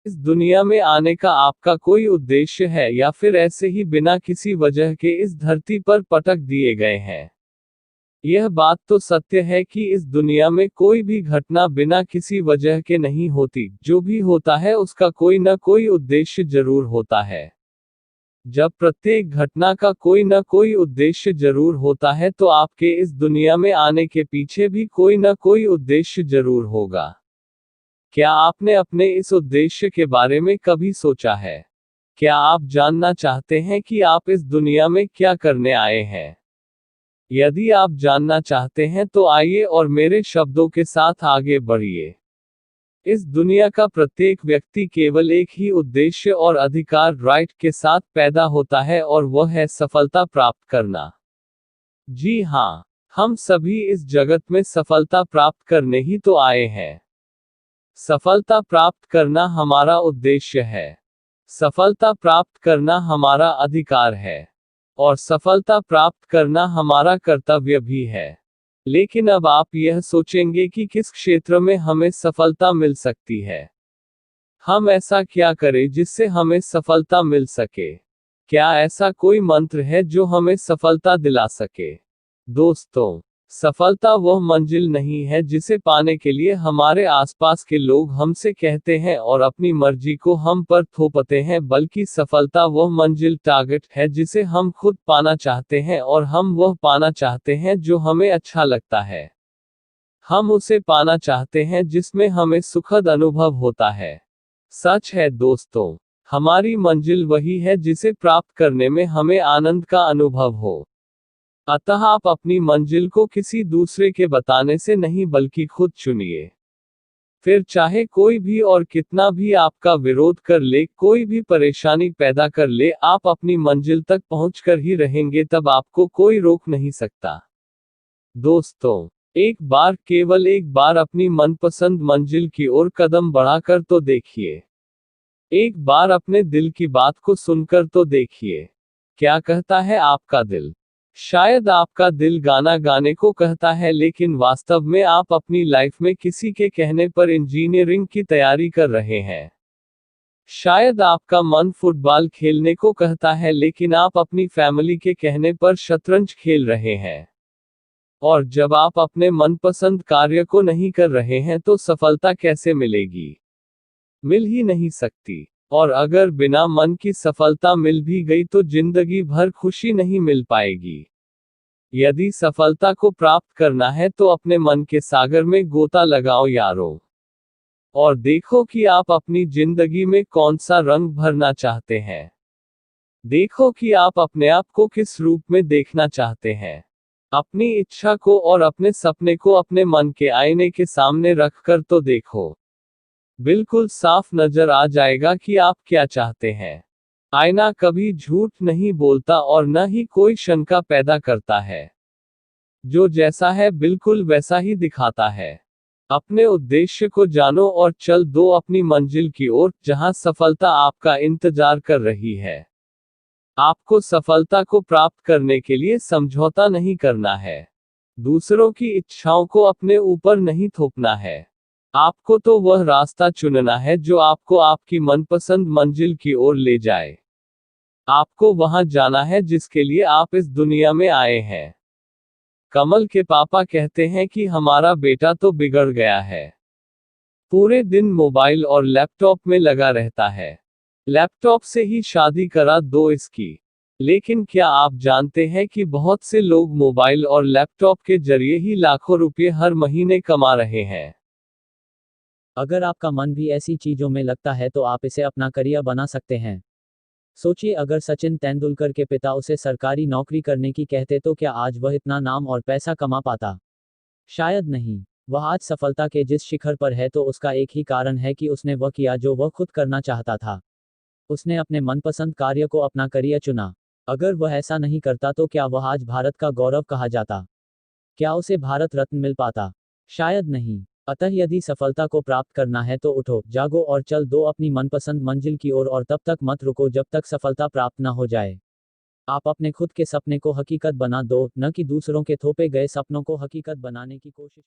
इस दुनिया में आने का आपका कोई उद्देश्य है या फिर ऐसे ही बिना किसी वजह के इस धरती पर पटक दिए गए हैं? यह बात तो सत्य है कि इस दुनिया में कोई भी घटना बिना किसी वजह के नहीं होती, जो भी होता है उसका कोई न कोई उद्देश्य जरूर होता है। जब प्रत्येक घटना का कोई न कोई उद्देश्य जरूर होता है तो आपके इस दुनिया में आने के पीछे भी कोई न कोई उद्देश्य जरूर होगा। क्या आपने अपने इस उद्देश्य के बारे में कभी सोचा है? क्या आप जानना चाहते हैं कि आप इस दुनिया में क्या करने आए हैं? यदि आप जानना चाहते हैं तो आइए और मेरे शब्दों के साथ आगे बढ़िए। इस दुनिया का प्रत्येक व्यक्ति केवल एक ही उद्देश्य और अधिकार राइट के साथ पैदा होता है और वह है सफलता प्राप्त करना। जी हाँ, हम सभी इस जगत में सफलता प्राप्त करने ही तो आए हैं। सफलता प्राप्त करना हमारा उद्देश्य है। सफलता प्राप्त करना हमारा अधिकार है। और सफलता प्राप्त करना हमारा कर्तव्य भी है। लेकिन अब आप यह सोचेंगे कि किस क्षेत्र में हमें सफलता मिल सकती है। हम ऐसा क्या करें जिससे हमें सफलता मिल सके? क्या ऐसा कोई मंत्र है जो हमें सफलता दिला सके? दोस्तों, सफलता वह मंजिल नहीं है जिसे पाने के लिए हमारे आसपास के लोग हमसे कहते हैं और अपनी मर्जी को हम पर थोपते हैं, बल्कि सफलता वह मंजिल टारगेट है जिसे हम खुद पाना चाहते हैं और हम वह पाना चाहते हैं जो हमें अच्छा लगता है। हम उसे पाना चाहते हैं जिसमें हमें सुखद अनुभव होता है। सच है दोस्तों, हमारी मंजिल वही है जिसे प्राप्त करने में हमें आनंद का अनुभव हो। अतः आप अपनी मंजिल को किसी दूसरे के बताने से नहीं बल्कि खुद चुनिए। फिर चाहे कोई भी और कितना भी आपका विरोध कर ले, कोई भी परेशानी पैदा कर ले, आप अपनी मंजिल तक पहुंचकर ही रहेंगे, तब आपको कोई रोक नहीं सकता। दोस्तों, एक बार, केवल एक बार अपनी मनपसंद मंजिल की ओर कदम बढ़ाकर तो देखिए। एक बार अपने दिल की बात को सुनकर तो देखिए। क्या कहता है आपका दिल? शायद आपका दिल गाना गाने को कहता है, लेकिन वास्तव में आप अपनी लाइफ में किसी के कहने पर इंजीनियरिंग की तैयारी कर रहे हैं। शायद आपका मन फुटबॉल खेलने को कहता है, लेकिन आप अपनी फैमिली के कहने पर शतरंज खेल रहे हैं। और जब आप अपने मनपसंद कार्य को नहीं कर रहे हैं तो सफलता कैसे मिलेगी? मिल ही नहीं सकती। और अगर बिना मन की सफलता मिल भी गई तो जिंदगी भर खुशी नहीं मिल पाएगी। यदि सफलता को प्राप्त करना है तो अपने मन के सागर में गोता लगाओ यारो। और देखो कि आप अपनी जिंदगी में कौन सा रंग भरना चाहते हैं। देखो कि आप अपने आप को किस रूप में देखना चाहते हैं। अपनी इच्छा को और अपने सपने को अपने मन के आईने के सामने रखकर तो देखो। बिल्कुल साफ नजर आ जाएगा कि आप क्या चाहते हैं। आईना कभी झूठ नहीं बोलता और न ही कोई शंका पैदा करता है। जो जैसा है बिल्कुल वैसा ही दिखाता है। अपने उद्देश्य को जानो और चल दो अपनी मंजिल की ओर, जहां सफलता आपका इंतजार कर रही है। आपको सफलता को प्राप्त करने के लिए समझौता नहीं करना है। दूसरों की इच्छाओं को अपने ऊपर नहीं थोपना है। आपको तो वह रास्ता चुनना है जो आपको आपकी मनपसंद मंजिल की ओर ले जाए। आपको वहां जाना है जिसके लिए आप इस दुनिया में आए हैं। कमल के पापा कहते हैं कि हमारा बेटा तो बिगड़ गया है। पूरे दिन मोबाइल और लैपटॉप में लगा रहता है। लैपटॉप से ही शादी करा दो इसकी। लेकिन क्या आप जानते हैं कि बहुत से लोग मोबाइल और लैपटॉप के जरिए ही लाखों रुपए हर महीने कमा रहे हैं। अगर आपका मन भी ऐसी चीजों में लगता है तो आप इसे अपना करियर बना सकते हैं। सोचिए, अगर सचिन तेंदुलकर के पिता उसे सरकारी नौकरी करने की कहते तो क्या आज वह इतना नाम और पैसा कमा पाता? शायद नहीं। वह आज सफलता के जिस शिखर पर है तो उसका एक ही कारण है कि उसने वह किया जो वह खुद करना चाहता था। उसने अपने मनपसंद कार्य को अपना करियर चुना। अगर वह ऐसा नहीं करता तो क्या वह आज भारत का गौरव कहा जाता? क्या उसे भारत रत्न मिल पाता? शायद नहीं। अतः यदि सफलता को प्राप्त करना है तो उठो, जागो और चल दो अपनी मनपसंद मंजिल की ओर, और तब तक मत रुको जब तक सफलता प्राप्त न हो जाए। आप अपने खुद के सपने को हकीकत बना दो, न कि दूसरों के थोपे गए सपनों को हकीकत बनाने की कोशिश।